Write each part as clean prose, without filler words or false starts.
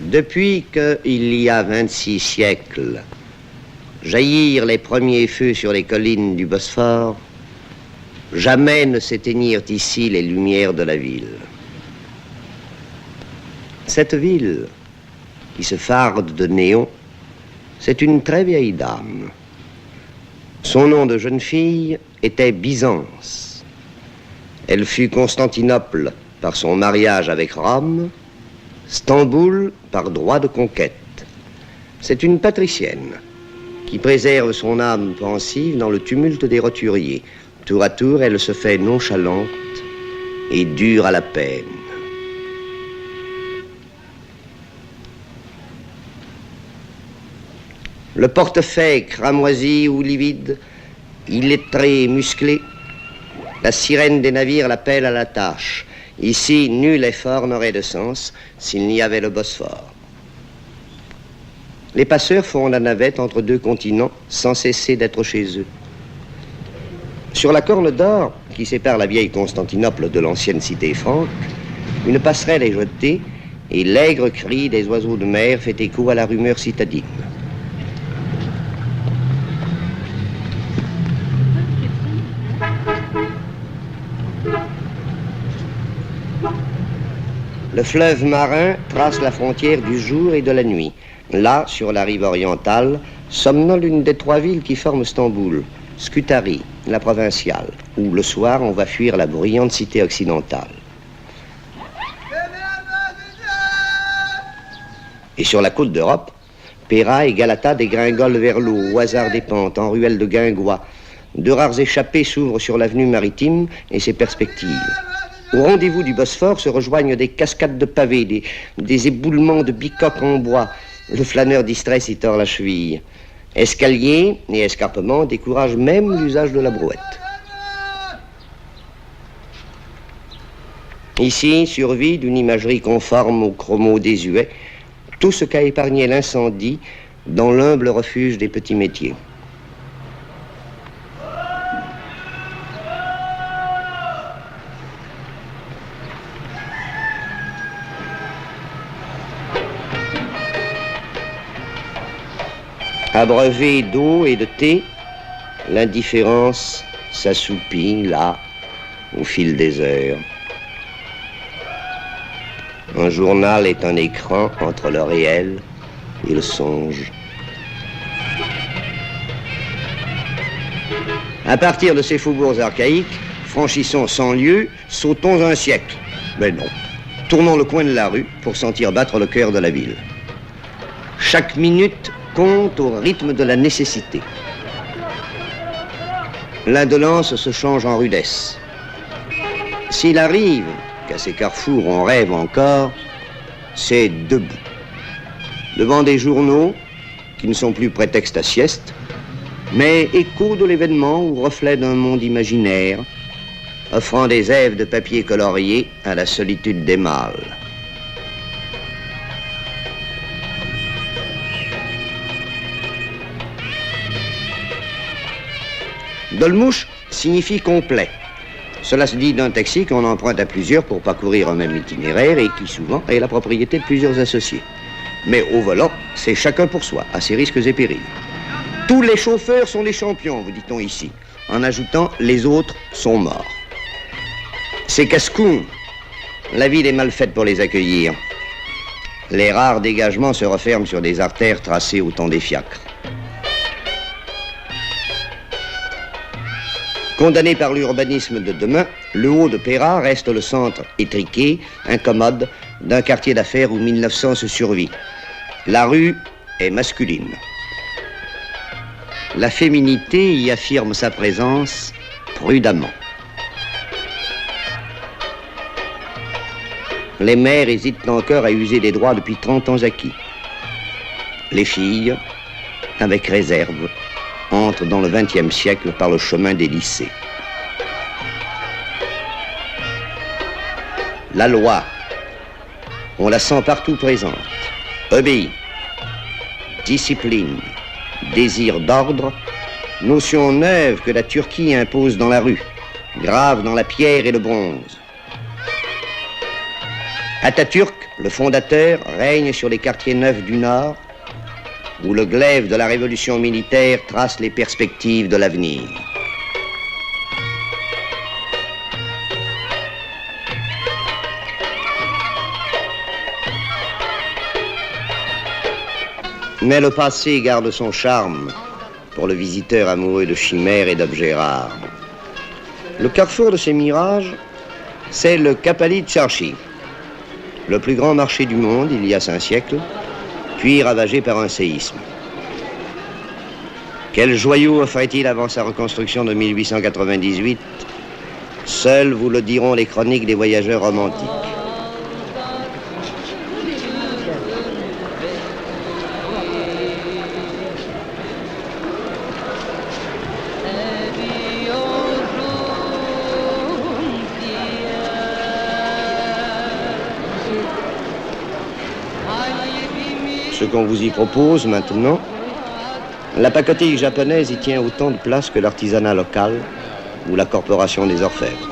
Depuis qu'il y a 26 siècles, jaillirent les premiers feux sur les collines du Bosphore, jamais ne s'éteignirent ici les lumières de la ville. Cette ville, qui se farde de néons, c'est une très vieille dame. Son nom de jeune fille était Byzance. Elle fut Constantinople par son mariage avec Rome, Stamboul par droit de conquête. C'est une patricienne qui préserve son âme pensive dans le tumulte des roturiers. Tour à tour, elle se fait nonchalante et dure à la peine. Le portefaix cramoisi ou livide, illettré et musclé, la sirène des navires l'appelle à la tâche. Ici, nul effort n'aurait de sens s'il n'y avait le Bosphore. Les passeurs font la navette entre deux continents sans cesser d'être chez eux. Sur la corne d'or qui sépare la vieille Constantinople de l'ancienne cité franque, une passerelle est jetée et l'aigre cri des oiseaux de mer fait écho à la rumeur citadine. Le fleuve marin trace la frontière du jour et de la nuit. Là, sur la rive orientale, somnole une des trois villes qui forment Stamboul, Scutari, la provinciale, où le soir on va fuir la bruyante cité occidentale. Et sur la côte d'Europe, Péra et Galata dégringolent vers l'eau, au hasard des pentes, en ruelles de guingois. De rares échappées s'ouvrent sur l'avenue maritime et ses perspectives. Au rendez-vous du Bosphore se rejoignent des cascades de pavés, des éboulements de bicoques en bois. Le flâneur distrait s'y tord la cheville. Escaliers et escarpements découragent même l'usage de la brouette. Ici survit d'une imagerie conforme aux chromos désuets tout ce qu'a épargné l'incendie dans l'humble refuge des petits métiers. Abreuvé d'eau et de thé, l'indifférence s'assoupit là, au fil des heures. Un journal est un écran entre le réel et le songe. À partir de ces faubourgs archaïques, franchissons 100 lieues, sautons un siècle. Mais non, tournons le coin de la rue pour sentir battre le cœur de la ville. Chaque minute compte au rythme de la nécessité. L'indolence se change en rudesse. S'il arrive qu'à ces carrefours on rêve encore, c'est debout. Devant des journaux qui ne sont plus prétexte à sieste, mais écho de l'événement ou reflet d'un monde imaginaire, offrant des èves de papier colorié à la solitude des mâles. Dolmouche signifie complet. Cela se dit d'un taxi qu'on emprunte à plusieurs pour parcourir un même itinéraire et qui souvent est la propriété de plusieurs associés. Mais au volant, c'est chacun pour soi, à ses risques et périls. Tous les chauffeurs sont des champions, vous dit-on ici, en ajoutant les autres sont morts. C'est casse-cou. La ville est mal faite pour les accueillir. Les rares dégagements se referment sur des artères tracées au temps des fiacres. Condamné par l'urbanisme de demain, le haut de Péra reste le centre étriqué, incommode, d'un quartier d'affaires où 1900 se survit. La rue est masculine. La féminité y affirme sa présence prudemment. Les mères hésitent encore à user des droits depuis 30 ans acquis. Les filles, avec réserve, entrent dans le XXe siècle par le chemin des lycées. La loi, on la sent partout présente, obéit, discipline, désir d'ordre, notion neuve que la Turquie impose dans la rue, grave dans la pierre et le bronze. Atatürk, le fondateur, règne sur les quartiers neufs du Nord, où le glaive de la révolution militaire trace les perspectives de l'avenir. Mais le passé garde son charme pour le visiteur amoureux de chimères et d'objets rares. Le carrefour de ces mirages, c'est le Kapali Çarşı, le plus grand marché du monde il y a 5 siècles, puis ravagé par un séisme. Quel joyau offrait-il avant sa reconstruction de 1898? Seuls vous le diront les chroniques des voyageurs romantiques. Ce qu'on vous y propose maintenant, la pacotille japonaise y tient autant de place que l'artisanat local ou la corporation des orfèvres.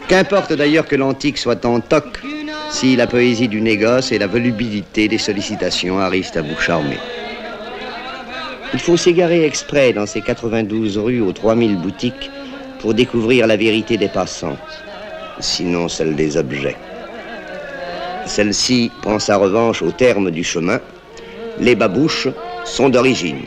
Qu'importe d'ailleurs que l'antique soit en toc, si la poésie du négoce et la volubilité des sollicitations arrivent à vous charmer. Il faut s'égarer exprès dans ces 92 rues aux 3000 boutiques pour découvrir la vérité des passants, sinon celle des objets. Celle-ci prend sa revanche au terme du chemin. Les babouches sont d'origine.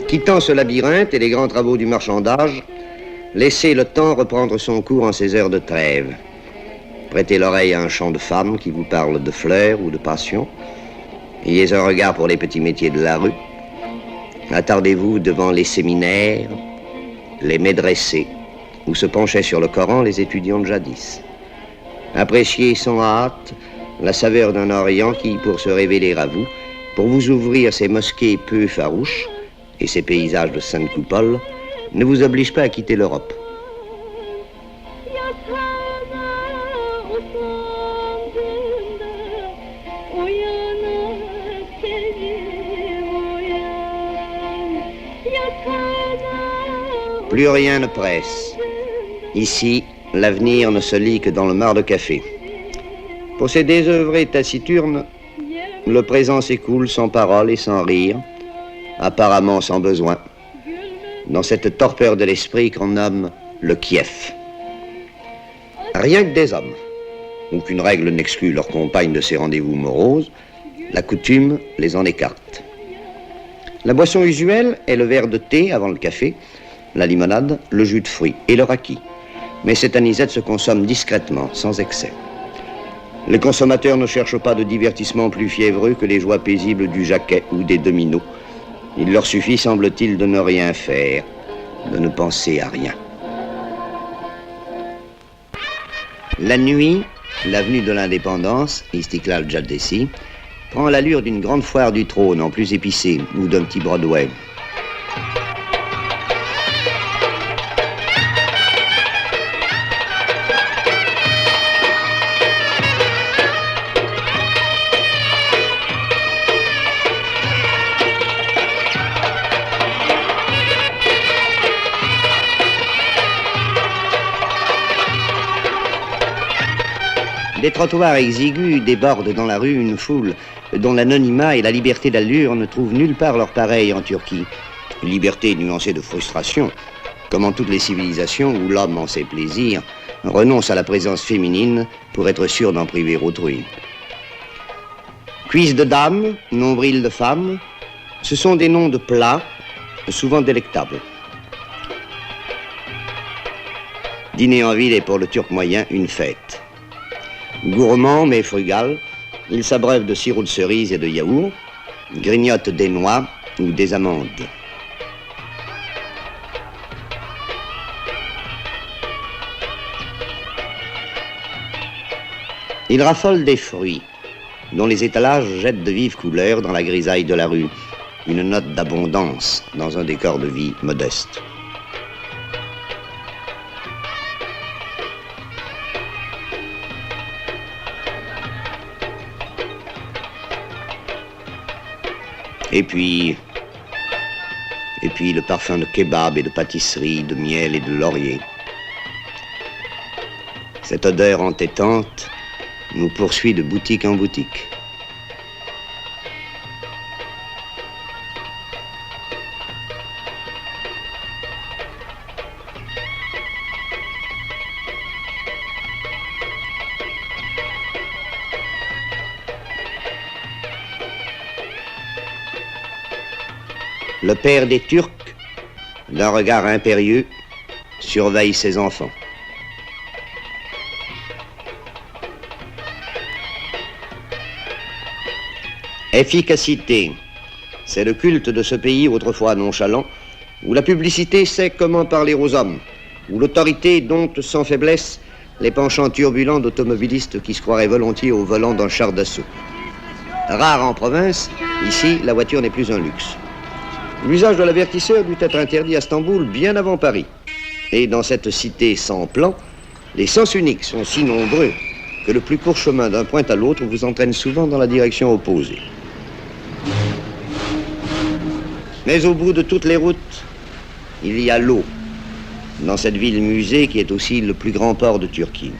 Quittant ce labyrinthe et les grands travaux du marchandage, laissez le temps reprendre son cours en ces heures de trêve. Prêtez l'oreille à un chant de femme qui vous parle de fleurs ou de passion. Ayez un regard pour les petits métiers de la rue. Attardez-vous devant les séminaires, les médressés, où se penchaient sur le Coran les étudiants de jadis. Appréciez sans hâte la saveur d'un Orient qui, pour se révéler à vous, pour vous ouvrir ces mosquées peu farouches et ces paysages de sainte coupole, ne vous oblige pas à quitter l'Europe. Plus rien ne presse. Ici, l'avenir ne se lit que dans le mar de café. Pour ces désœuvrés taciturnes, le présent s'écoule sans parole et sans rire, apparemment sans besoin, dans cette torpeur de l'esprit qu'on nomme le Kiev. Rien que des hommes. Aucune règle n'exclut leurs compagnes de ces rendez-vous moroses. La coutume les en écarte. La boisson usuelle est le verre de thé avant le café, la limonade, le jus de fruits et le raki. Mais cette anisette se consomme discrètement, sans excès. Les consommateurs ne cherchent pas de divertissement plus fiévreux que les joies paisibles du jaquet ou des dominos. Il leur suffit, semble-t-il, de ne rien faire, de ne penser à rien. La nuit, l'avenue de l'Indépendance, Istiklal Caddesi, prend l'allure d'une grande foire du trône en plus épicée ou d'un petit Broadway. Des trottoirs exigus débordent dans la rue une foule dont l'anonymat et la liberté d'allure ne trouvent nulle part leur pareil en Turquie. Une liberté nuancée de frustration, comme en toutes les civilisations où l'homme, en ses plaisirs, renonce à la présence féminine pour être sûr d'en priver autrui. Cuisses de dames, nombril de femmes, ce sont des noms de plats, souvent délectables. Dîner en ville est pour le Turc moyen une fête. Gourmand mais frugal, il s'abreuve de sirop de cerise et de yaourt, grignote des noix ou des amandes. Il raffole des fruits, dont les étalages jettent de vives couleurs dans la grisaille de la rue, une note d'abondance dans un décor de vie modeste. Et puis le parfum de kebab et de pâtisserie, de miel et de laurier. Cette odeur entêtante nous poursuit de boutique en boutique. Le père des Turcs, d'un regard impérieux, surveille ses enfants. Efficacité, c'est le culte de ce pays autrefois nonchalant, où la publicité sait comment parler aux hommes, où l'autorité dompte sans faiblesse les penchants turbulents d'automobilistes qui se croiraient volontiers au volant d'un char d'assaut. Rare en province, ici, la voiture n'est plus un luxe. L'usage de l'avertisseur dut être interdit à Stamboul bien avant Paris. Et dans cette cité sans plan, les sens uniques sont si nombreux que le plus court chemin d'un point à l'autre vous entraîne souvent dans la direction opposée. Mais au bout de toutes les routes, il y a l'eau, dans cette ville-musée qui est aussi le plus grand port de Turquie.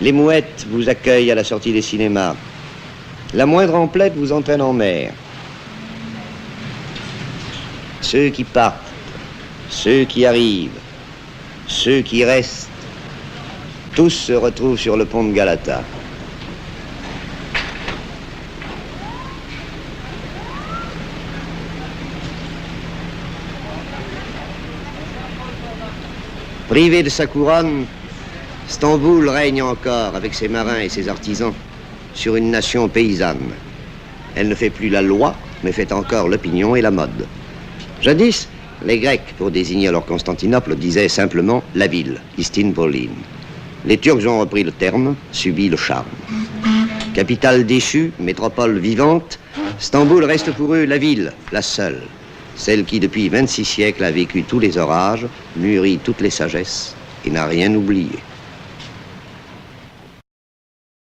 Les mouettes vous accueillent à la sortie des cinémas. La moindre emplette vous entraîne en mer. Ceux qui partent, ceux qui arrivent, ceux qui restent, tous se retrouvent sur le pont de Galata. Privé de sa couronne, Stamboul règne encore avec ses marins et ses artisans sur une nation paysanne. Elle ne fait plus la loi, mais fait encore l'opinion et la mode. Jadis, les Grecs, pour désigner leur Constantinople, disaient simplement la ville, Istanbul. Les Turcs ont repris le terme, subi le charme. Capitale déchue, métropole vivante, Stamboul reste pour eux la ville, la seule. Celle qui, depuis 26 siècles, a vécu tous les orages, mûri toutes les sagesses et n'a rien oublié.